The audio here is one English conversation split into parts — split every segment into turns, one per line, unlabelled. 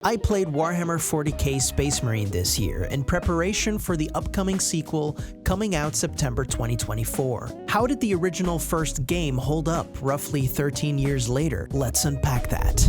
I played Warhammer 40K Space Marine this year in preparation for the upcoming sequel coming out September 2024. How did the original first game hold up roughly 13 years later? Let's unpack that.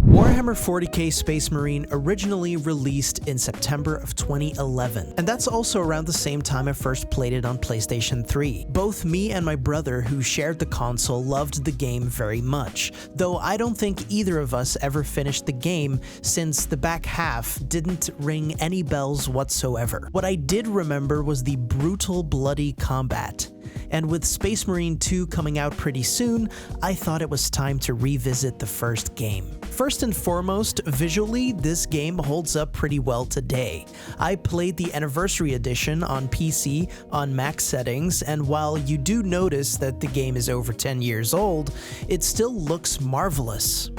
Warhammer 40K Space Marine originally released in September of 2011, and that's also around the same time I first played it on PlayStation 3. Both me and my brother, who shared the console, loved the game very much, though I don't think either of us ever finished the game since the back half didn't ring any bells whatsoever. What I did remember was the brutal, bloody combat. And with Space Marine 2 coming out pretty soon, I thought it was time to revisit the first game. First and foremost, visually, this game holds up pretty well today. I played the Anniversary Edition on PC on max settings, and while you do notice that the game is over 10 years old, it still looks marvelous.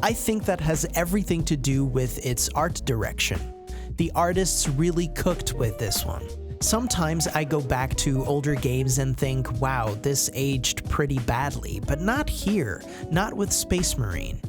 I think that has everything to do with its art direction. The artists really cooked with this one. Sometimes I go back to older games and think, wow, this aged pretty badly, but not here, not with Space Marine.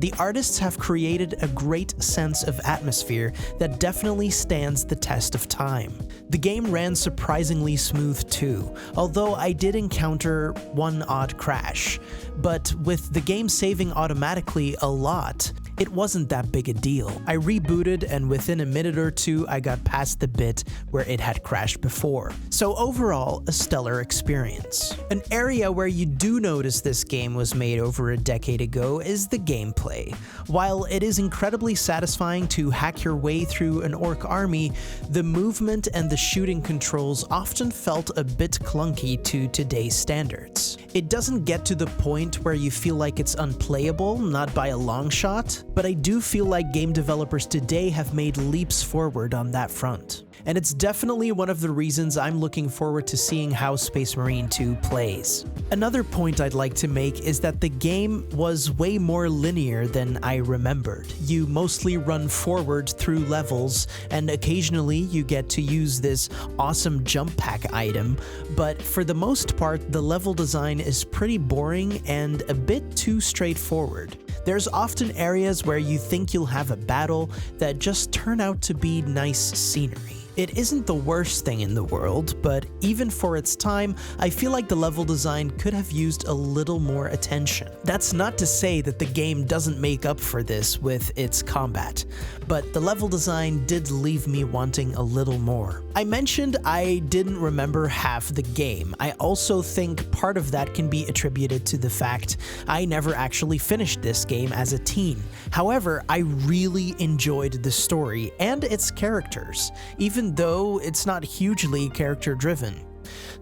The artists have created a great sense of atmosphere that definitely stands the test of time. The game ran surprisingly smooth too, although I did encounter one odd crash, but with the game saving automatically a lot, it wasn't that big a deal. I rebooted and within a minute or two I got past the bit where it had crashed before. So overall, a stellar experience. An area where you do notice this game was made over a decade ago is the gameplay. While it is incredibly satisfying to hack your way through an orc army, the movement and the shooting controls often felt a bit clunky to today's standards. It doesn't get to the point where you feel like it's unplayable, not by a long shot, but I do feel like game developers today have made leaps forward on that front. And it's definitely one of the reasons I'm looking forward to seeing how Space Marine 2 plays. Another point I'd like to make is that the game was way more linear than I remembered. You mostly run forward through levels, and occasionally you get to use this awesome jump pack item, but for the most part, the level design is pretty boring and a bit too straightforward. There's often areas where you think you'll have a battle that just turn out to be nice scenery. It isn't the worst thing in the world, but even for its time, I feel like the level design could have used a little more attention. That's not to say that the game doesn't make up for this with its combat, but the level design did leave me wanting a little more. I mentioned I didn't remember half the game. I also think part of that can be attributed to the fact I never actually finished this game as a teen. However, I really enjoyed the story and its characters, even though it's not hugely character-driven.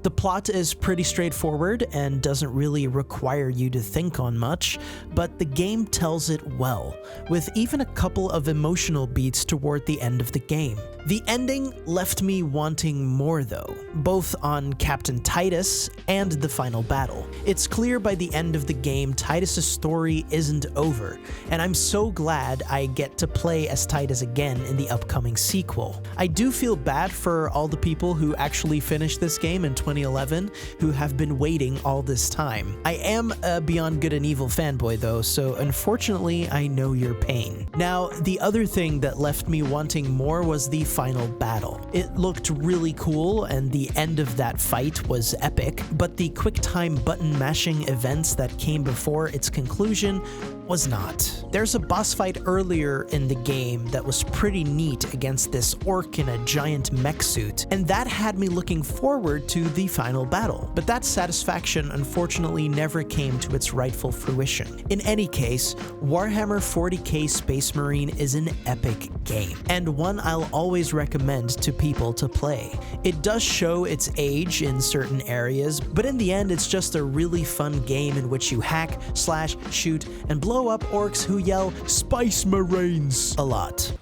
The plot is pretty straightforward and doesn't really require you to think on much, but the game tells it well, with even a couple of emotional beats toward the end of the game. The ending left me wanting more though, both on Captain Titus and the final battle. It's clear by the end of the game Titus' story isn't over, and I'm so glad I get to play as Titus again in the upcoming sequel. I do feel bad for all the people who actually finished this game in 2011 who have been waiting all this time. I am a Beyond Good and Evil fanboy though, so unfortunately I know your pain. Now, the other thing that left me wanting more was the final battle. It looked really cool and the end of that fight was epic, but the QuickTime button mashing events that came before its conclusion was not. There's a boss fight earlier in the game that was pretty neat against this orc in a giant mech suit, and that had me looking forward to the final battle. But that satisfaction unfortunately never came to its rightful fruition. In any case, Warhammer 40K Space Marine is an epic game, and one I'll always recommend to people to play. It does show its age in certain areas, but in the end it's just a really fun game in which you hack, slash, shoot, and blow up orcs who yell "Space Marines" a lot.
Space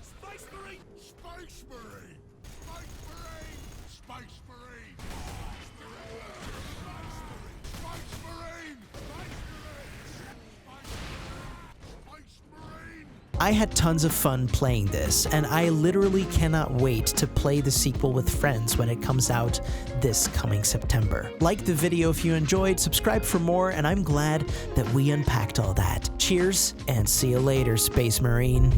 Marine! Space Marine! Space Marine! Space Marine! Space Marine! Space Marine!
I had tons of fun playing this, and I literally cannot wait to play the sequel with friends when it comes out this coming September. Like the video if you enjoyed, subscribe for more, and I'm glad that we unpacked all that. Cheers, and see you later, Space Marine.